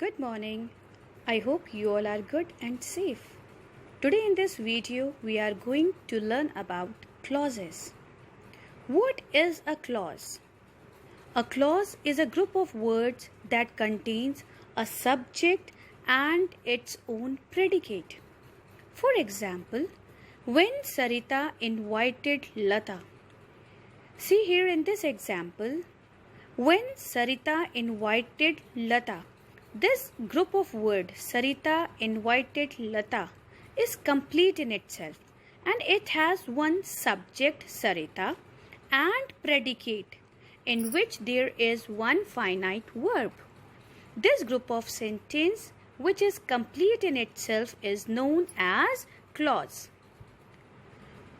Good morning. I hope you all are good and safe. Today in this video we are going to learn about clauses. What is a clause? A clause is a group of words that contains a subject and its own predicate. For example, when Sarita invited Lata. See here in this example, when Sarita invited Lata. This group of words, Sarita invited Lata, is complete in itself and it has one subject, Sarita, and predicate in which there is one finite verb. This group of sentence, which is complete in itself, is known as clause.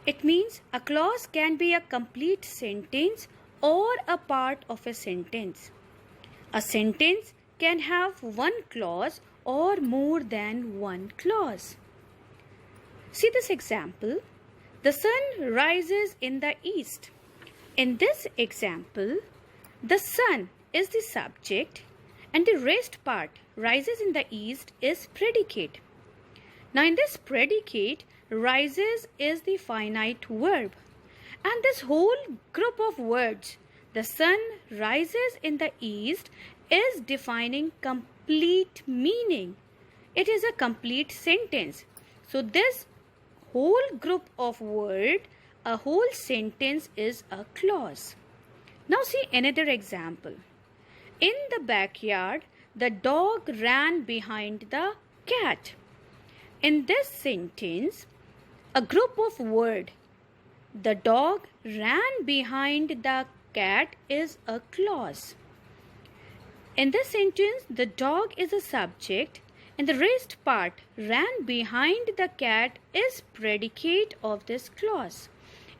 It means a clause can be a complete sentence or a part of a sentence. A sentence can have one clause or more than one clause. See this example. The sun rises in the east. In this example, the sun is the subject and the rest part, rises in the east, is predicate. Now in this predicate, rises is the finite verb. And this whole group of words, the sun rises in the east, is defining complete meaning. It is a complete sentence. So this whole group of words, a whole sentence, is a clause. Now see another example. In the backyard, the dog ran behind the cat. In this sentence, a group of words, the dog ran behind the cat, is a clause. In this sentence, the dog is a subject and the rest part, ran behind the cat, is predicate of this clause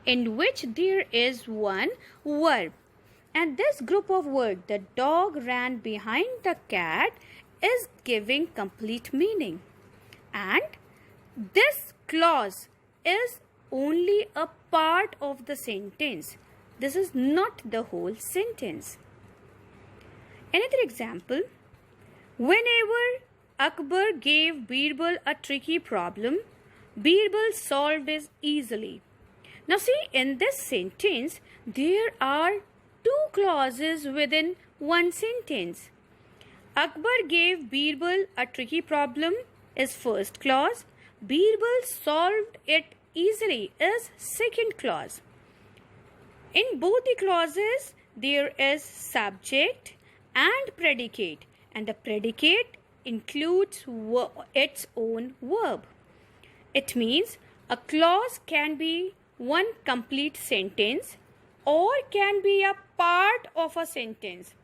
in which there is one verb. And this group of words, the dog ran behind the cat, is giving complete meaning. And this clause is only a part of the sentence. This is not the whole sentence. Another example, whenever Akbar gave Birbal a tricky problem, Birbal solved it easily. Now see, in this sentence, there are two clauses within one sentence. Akbar gave Birbal a tricky problem is first clause. Birbal solved it easily is second clause. In both the clauses, there is subject and predicate, and the predicate includes its own verb. It means a clause can be one complete sentence or can be a part of a sentence.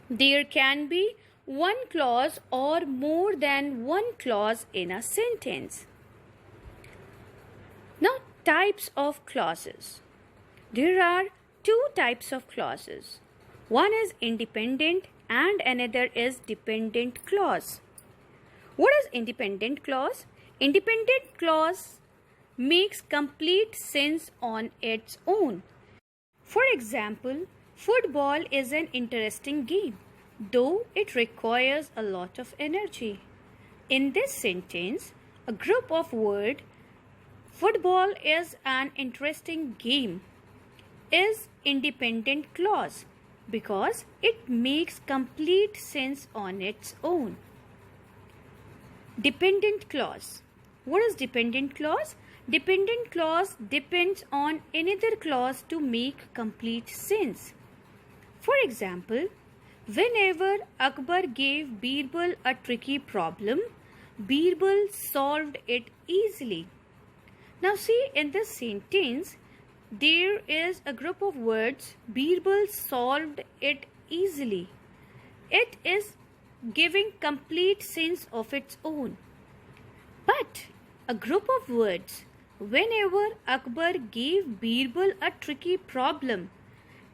There can be one clause or more than one clause in a sentence. Now, types of clauses. There are two types of clauses. One is independent and another is dependent clause. What is independent clause? Independent clause makes complete sense on its own. For example, football is an interesting game, though it requires a lot of energy. In this sentence, a group of words, football is an interesting game, is independent clause because it makes complete sense on its own. Dependent clause. What is dependent clause? Dependent clause depends on another clause to make complete sense. For example, whenever Akbar gave Birbal a tricky problem, Birbal solved it easily. Now see, in this sentence, there is a group of words, Birbal solved it easily. It is giving complete sense of its own. But a group of words, whenever Akbar gave Birbal a tricky problem,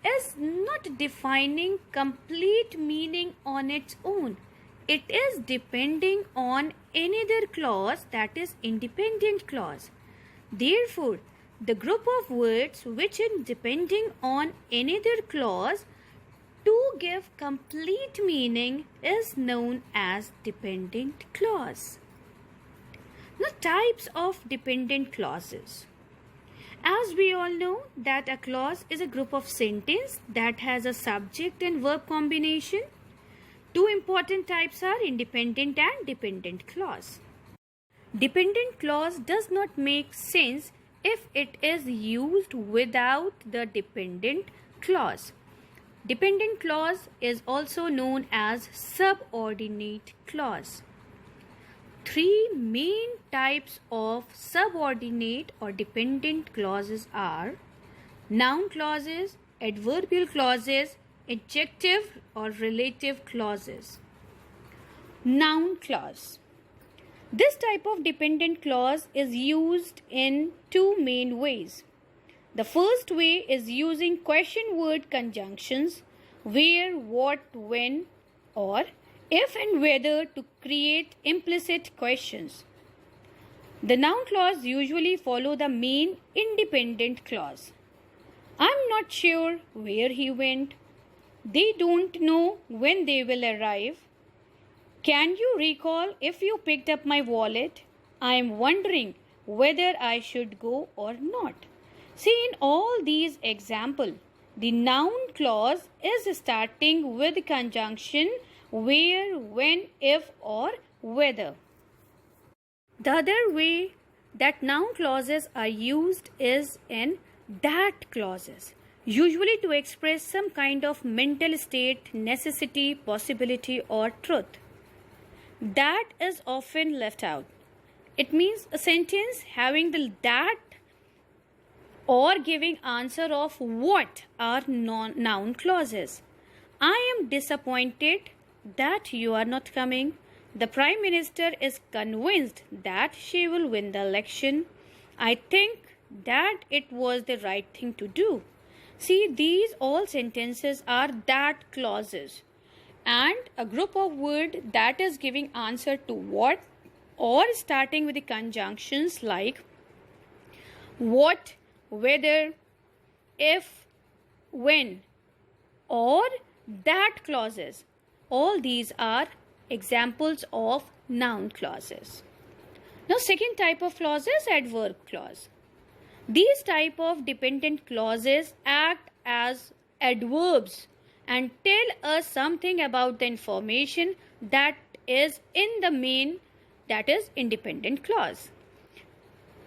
is not defining complete meaning on its own. It is depending on another clause, that is independent clause. Therefore, the group of words which is depending on another clause, two give complete meaning is known as dependent clause. Now, types of dependent clauses. As we all know that a clause is a group of sentence that has a subject and verb combination. Two important types are independent and dependent clause. Dependent clause does not make sense if it is used without the dependent clause. Dependent clause is also known as subordinate clause. Three main types of subordinate or dependent clauses are noun clauses, adverbial clauses, adjective or relative clauses. Noun clause. This type of dependent clause is used in two main ways. The first way is using question word conjunctions where, what, when, or if and whether to create implicit questions. The noun clause usually follow the main independent clause. I'm not sure where he went. They don't know when they will arrive. Can you recall if you picked up my wallet? I am wondering whether I should go or not. See, in all these examples, the noun clause is starting with conjunction where, when, if, or whether. The other way that noun clauses are used is in that clauses, usually to express some kind of mental state, necessity, possibility, or truth. That is often left out. It means a sentence having the that or giving answer of what are noun clauses. I am disappointed that you are not coming. The Prime Minister is convinced that she will win the election. I think that it was the right thing to do. See, these all sentences are that clauses. And a group of words that is giving answer to what or starting with the conjunctions like what, whether, if, when, or that clauses. All these are examples of noun clauses. Now, second type of clause is adverb clause. These type of dependent clauses act as adverbs and tell us something about the information that is in the main, that is independent clause.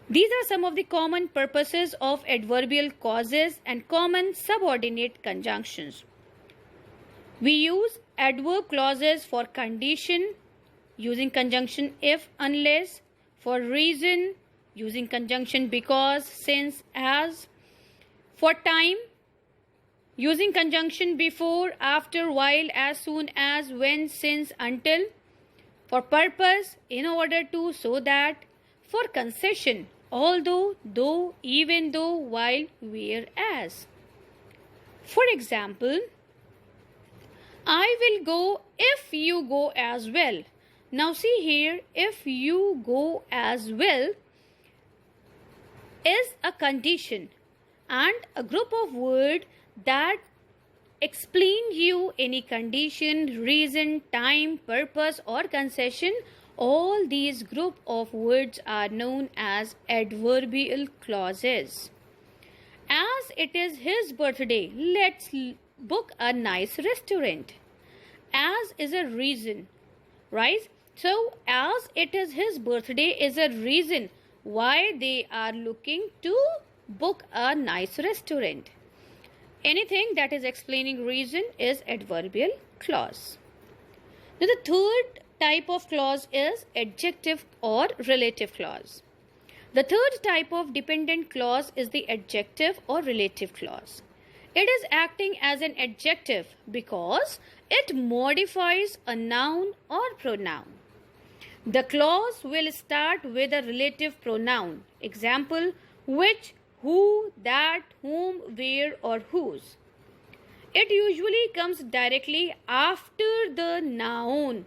These are some of the common purposes of adverbial clauses and common subordinate conjunctions. We use adverb clauses for condition, using conjunction if, unless, for reason, using conjunction because, since, as, for time, using conjunction before, after, while, as soon as, when, since, until, for purpose, in order to, so that, for concession, although, though, even though, while, whereas. For example, I will go if you go as well. Now see here, if you go as well is a condition and a group of words that explain you any condition, reason, time, purpose or concession. All these group of words are known as adverbial clauses. As it is his birthday, let's book a nice restaurant. As is a reason, right? So, as it is his birthday is a reason why they are looking to book a nice restaurant. Anything that is explaining reason is adverbial clause. Now, the third type of clause is adjective or relative clause. The third type of dependent clause is the adjective or relative clause. It is acting as an adjective because it modifies a noun or pronoun. The clause will start with a relative pronoun. Example, which, who, that, whom, where or whose. It usually comes directly after the noun.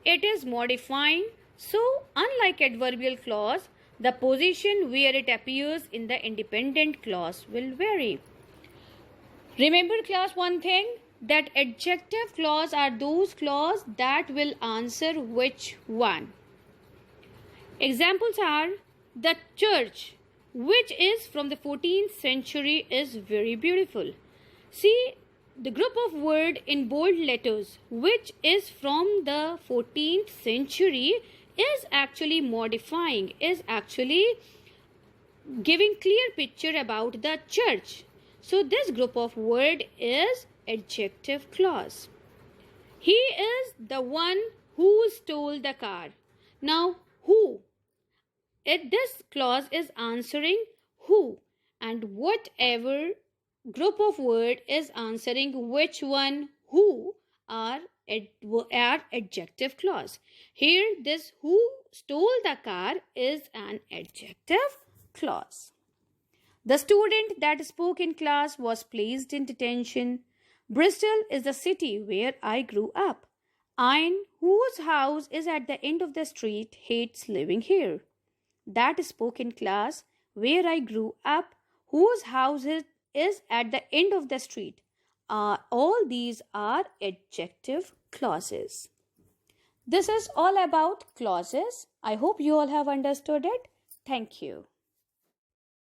It is modifying. So, unlike adverbial clause, the position where it appears in the independent clause will vary. Remember class one thing, that adjective clause are those clause that will answer which one. Examples are the church, which is from the 14th century, is very beautiful. See the group of word in bold letters, which is from the 14th century, is actually modifying, is actually giving clear picture about the church. So this group of word is adjective clause. He is the one who stole the car. Now who? This clause is answering who, and whatever group of word is answering which one, who, are adjective clause. Here this who stole the car is an adjective clause. The student that spoke in class was placed in detention. Bristol is the city where I grew up. Ayn, whose house is at the end of the street, hates living here. That spoke in class where I grew up, whose house is at the end of the street. All these are adjective clauses. This is all about clauses. I hope you all have understood it. Thank you.